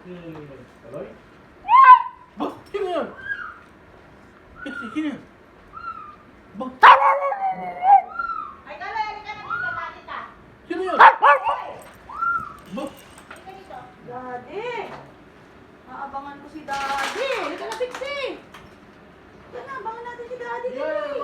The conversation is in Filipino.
Aloy? Ba? Sino yan? Sino yan? Ba? Ay, Kaloy, halika na dito, dati ka. Sino yan? Ba? Halika dito. Daddy! Aabangan ko si Daddy! Halika na, Pixie! Halika na, abangan natin si Daddy. Yeah,